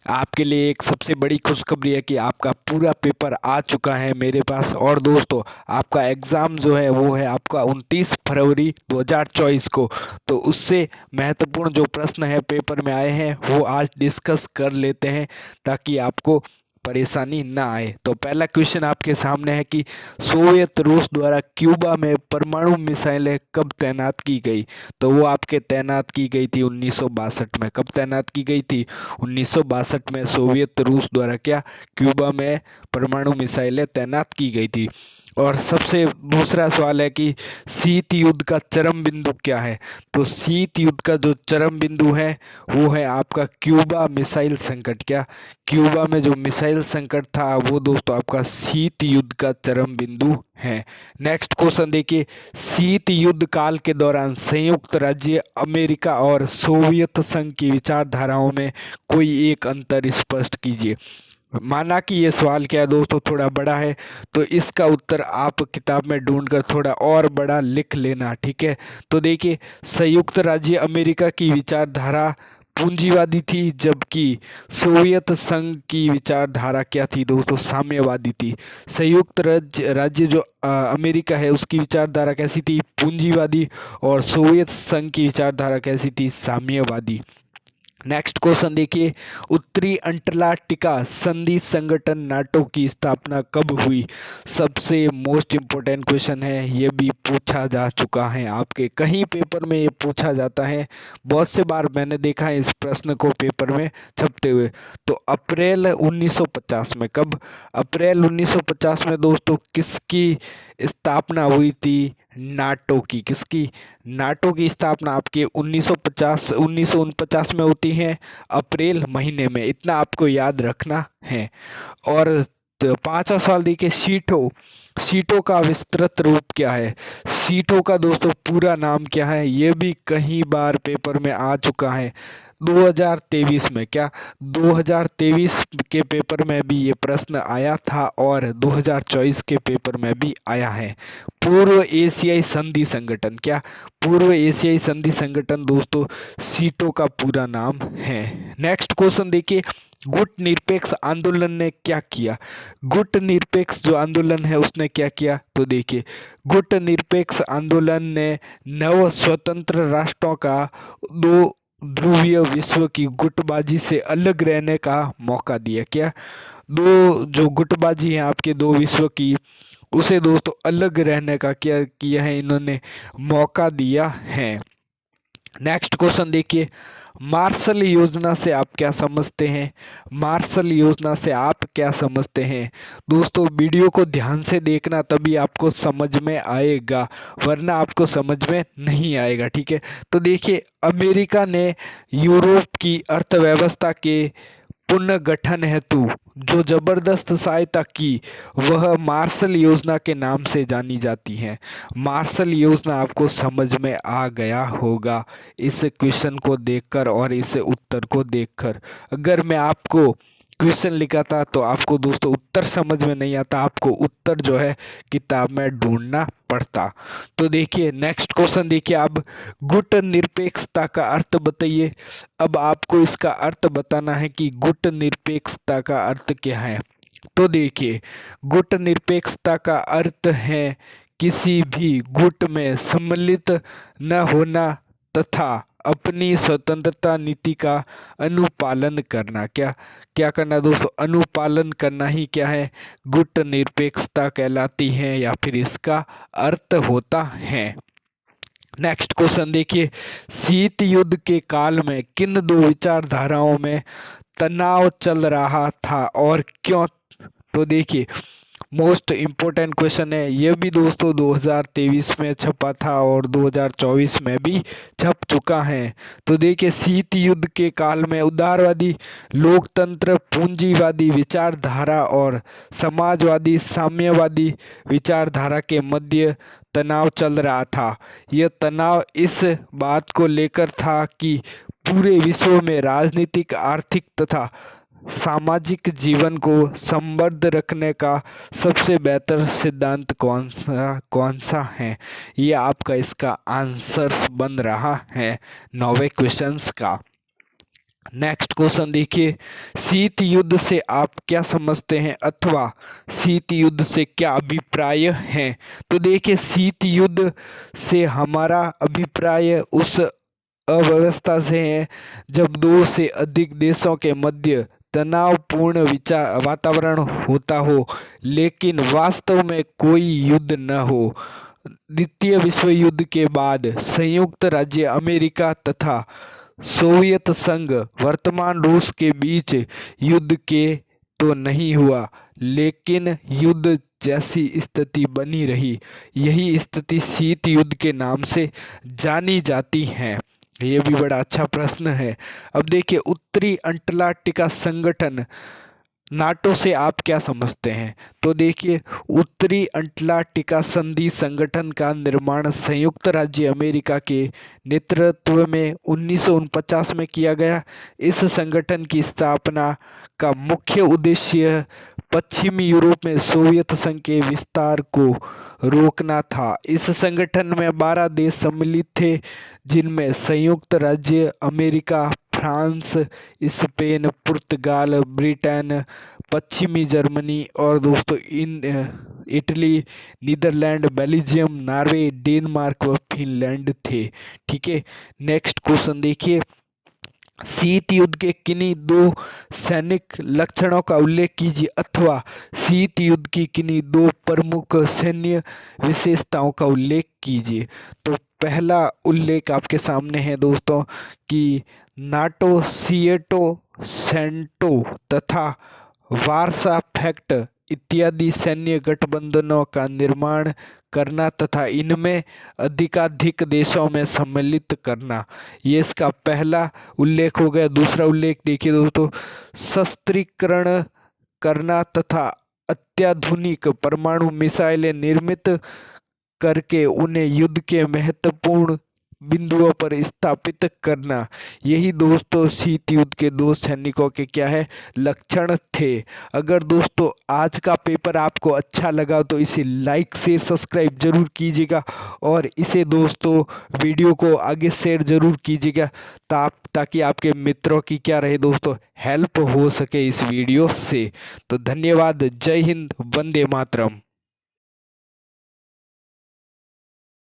आपके लिए एक सबसे बड़ी खुशखबरी है कि आपका पूरा पेपर आ चुका है मेरे पास। और दोस्तों, आपका एग्ज़ाम जो है वो है आपका 29 फरवरी 2024 को। तो उससे महत्वपूर्ण जो प्रश्न है पेपर में आए हैं वो आज डिस्कस कर लेते हैं, ताकि आपको परेशानी ना आए। तो पहला क्वेश्चन आपके सामने है कि सोवियत रूस द्वारा क्यूबा में परमाणु मिसाइलें कब तैनात की गई। तो वो आपके तैनात की गई थी 1962 में। कब तैनात की गई थी? 1962 में सोवियत रूस द्वारा क्या क्यूबा में परमाणु मिसाइलें तैनात की गई थी। और सबसे दूसरा सवाल है कि शीत युद्ध का चरम बिंदु क्या है। तो शीत युद्ध का जो चरम बिंदु है वो है आपका क्यूबा मिसाइल संकट। क्या क्यूबा में जो मिसाइल संकट था वो दोस्तों आपका शीत युद्ध का चरम बिंदु है। नेक्स्ट क्वेश्चन देखिए, शीत युद्ध काल के दौरान संयुक्त राज्य अमेरिका और सोवियत संघ की विचारधाराओं में कोई एक अंतर स्पष्ट कीजिए। माना कि ये सवाल क्या है दोस्तों, थोड़ा बड़ा है, तो इसका उत्तर आप किताब में ढूंढकर थोड़ा और बड़ा लिख लेना, ठीक है। तो देखिए, संयुक्त राज्य अमेरिका की विचारधारा पूंजीवादी थी, जबकि सोवियत संघ की विचारधारा क्या थी दोस्तों? साम्यवादी थी। संयुक्त राज्य राज्य जो अमेरिका है उसकी विचारधारा कैसी थी? पूंजीवादी। और सोवियत संघ की विचारधारा कैसी थी? साम्यवादी। नेक्स्ट क्वेश्चन देखिए, उत्तरी अंटार्कटिका संधि संगठन नाटो की स्थापना कब हुई। सबसे मोस्ट इम्पोर्टेंट क्वेश्चन है, ये भी पूछा जा चुका है आपके कहीं पेपर में, ये पूछा जाता है बहुत से बार, मैंने देखा है इस प्रश्न को पेपर में छपते हुए। तो अप्रैल 1950 में। कब? अप्रैल 1950 में दोस्तों किसकी स्थापना हुई थी? नाटो की। किसकी? नाटो की स्थापना आपके 1949 में होती है, अप्रैल महीने में। इतना आपको याद रखना है। और तो पांचवा सवाल देखिए, सीटो सीटो का विस्तृत रूप क्या है। सीटो का दोस्तों पूरा नाम क्या है? ये भी कई बार पेपर में आ चुका है 2023 में। क्या 2023 के पेपर में भी ये प्रश्न आया था और 2024 के पेपर में भी आया है। पूर्व एशियाई संधि संगठन। क्या पूर्व एशियाई संधि संगठन दोस्तों सीटो का पूरा नाम है। नेक्स्ट क्वेश्चन देखिए, गुट निरपेक्ष आंदोलन ने क्या किया। गुट निरपेक्ष जो आंदोलन है उसने क्या किया? तो देखिए, गुट निरपेक्ष आंदोलन ने नव स्वतंत्र राष्ट्रों का दो ध्रुवीय विश्व की गुटबाजी से अलग रहने का मौका दिया। क्या? दो जो गुटबाजी है आपके दो विश्व की, उसे दोस्तों अलग रहने का क्या किया है इन्होंने? मौका दिया है। नेक्स्ट क्वेश्चन देखिए, मार्शल योजना से आप क्या समझते हैं। मार्शल योजना से आप क्या समझते हैं? दोस्तों वीडियो को ध्यान से देखना, तभी आपको समझ में आएगा, वरना आपको समझ में नहीं आएगा, ठीक है। तो देखिए, अमेरिका ने यूरोप की अर्थव्यवस्था के पुनर्गठन हेतु जो जबरदस्त सहायता की वह मार्शल योजना के नाम से जानी जाती है। मार्शल योजना आपको समझ में आ गया होगा इस क्वेश्चन को देखकर और इस उत्तर को देखकर। अगर मैं आपको क्वेश्चन लिखा था तो आपको दोस्तों उत्तर समझ में नहीं आता, आपको उत्तर जो है किताब में ढूंढना पड़ता। तो देखिए, नेक्स्ट क्वेश्चन देखिए, अब गुट निरपेक्षता का अर्थ बताइए। अब आपको इसका अर्थ बताना है कि गुट निरपेक्षता का अर्थ क्या है। तो देखिए, गुट निरपेक्षता का अर्थ है किसी भी गुट में सम्मिलित न होना तथा अपनी स्वतंत्रता नीति का अनुपालन करना। क्या क्या करना दोस्तों? अनुपालन करना ही क्या है? गुट निरपेक्षता कहलाती है, या फिर इसका अर्थ होता है। नेक्स्ट क्वेश्चन देखिए, शीत युद्ध के काल में किन दो विचारधाराओं में तनाव चल रहा था और क्यों। तो देखिए, मोस्ट इम्पोर्टेंट क्वेश्चन है, ये भी दोस्तों 2023 में छपा था और 2024 में भी छप चुका है। तो देखिए, शीत युद्ध के काल में उदारवादी लोकतंत्र पूंजीवादी विचारधारा और समाजवादी साम्यवादी विचारधारा के मध्य तनाव चल रहा था। यह तनाव इस बात को लेकर था कि पूरे विश्व में राजनीतिक आर्थिक तथा सामाजिक जीवन को समृद्ध रखने का सबसे बेहतर सिद्धांत कौन सा है। ये आपका इसका आंसर बन रहा है 9वें क्वेश्चंस का। नेक्स्ट क्वेश्चन देखिए, शीत युद्ध से आप क्या समझते हैं अथवा शीत युद्ध से क्या अभिप्राय है। तो देखिए, शीत युद्ध से हमारा अभिप्राय उस अव्यवस्था से है जब दो से अधिक देशों के मध्य तनावपूर्ण विचार वातावरण होता हो लेकिन वास्तव में कोई युद्ध न हो। द्वितीय विश्व युद्ध के बाद संयुक्त राज्य अमेरिका तथा सोवियत संघ वर्तमान रूस के बीच युद्ध के तो नहीं हुआ लेकिन युद्ध जैसी स्थिति बनी रही। यही स्थिति शीत युद्ध के नाम से जानी जाती है। ये भी बड़ा अच्छा प्रश्न है। अब देखिए, उत्तरी अंटार्कटिका संगठन नाटो से आप क्या समझते हैं। तो देखिए, उत्तरी अंटार्कटिका संधि संगठन का निर्माण संयुक्त राज्य अमेरिका के नेतृत्व में 1949 में किया गया। इस संगठन की स्थापना का मुख्य उद्देश्य पश्चिमी यूरोप में सोवियत संघ के विस्तार को रोकना था। इस संगठन में 12 देश सम्मिलित थे जिनमें संयुक्त राज्य America, France, Spain, Portugal, Britain, पश्चिमी जर्मनी और दोस्तों Italy, Netherlands, Belgium, Norway, Denmark व फिनलैंड थे। ठीक है, नेक्स्ट क्वेश्चन देखिए, शीत युद्ध के किन्हीं दो सैनिक लक्षणों का उल्लेख कीजिए अथवा शीत युद्ध की किन्हीं दो प्रमुख सैन्य विशेषताओं का उल्लेख कीजिए। तो पहला उल्लेख आपके सामने है दोस्तों कि नाटो, सिएटो, सेंटो तथा वारसा पैक्ट इत्यादि सैन्य गठबंधनों का निर्माण करना तथा इनमें अधिकाधिक देशों में सम्मिलित करना, ये इसका पहला उल्लेख हो गया। दूसरा उल्लेख देखिए दोस्तों, शस्त्रीकरण करना तथा अत्याधुनिक परमाणु मिसाइलें निर्मित करके उन्हें युद्ध के महत्वपूर्ण बिंदुओं पर स्थापित करना। यही दोस्तों शीत युद्ध के दो सैनिकों के क्या है, लक्षण थे। अगर दोस्तों आज का पेपर आपको अच्छा लगा तो इसे लाइक शेयर सब्सक्राइब जरूर कीजिएगा और इसे दोस्तों वीडियो को आगे शेयर जरूर कीजिएगा ताकि आपके मित्रों की क्या रहे दोस्तों, हेल्प हो सके इस वीडियो से। तो धन्यवाद, जय हिंद, वंदे मातरम।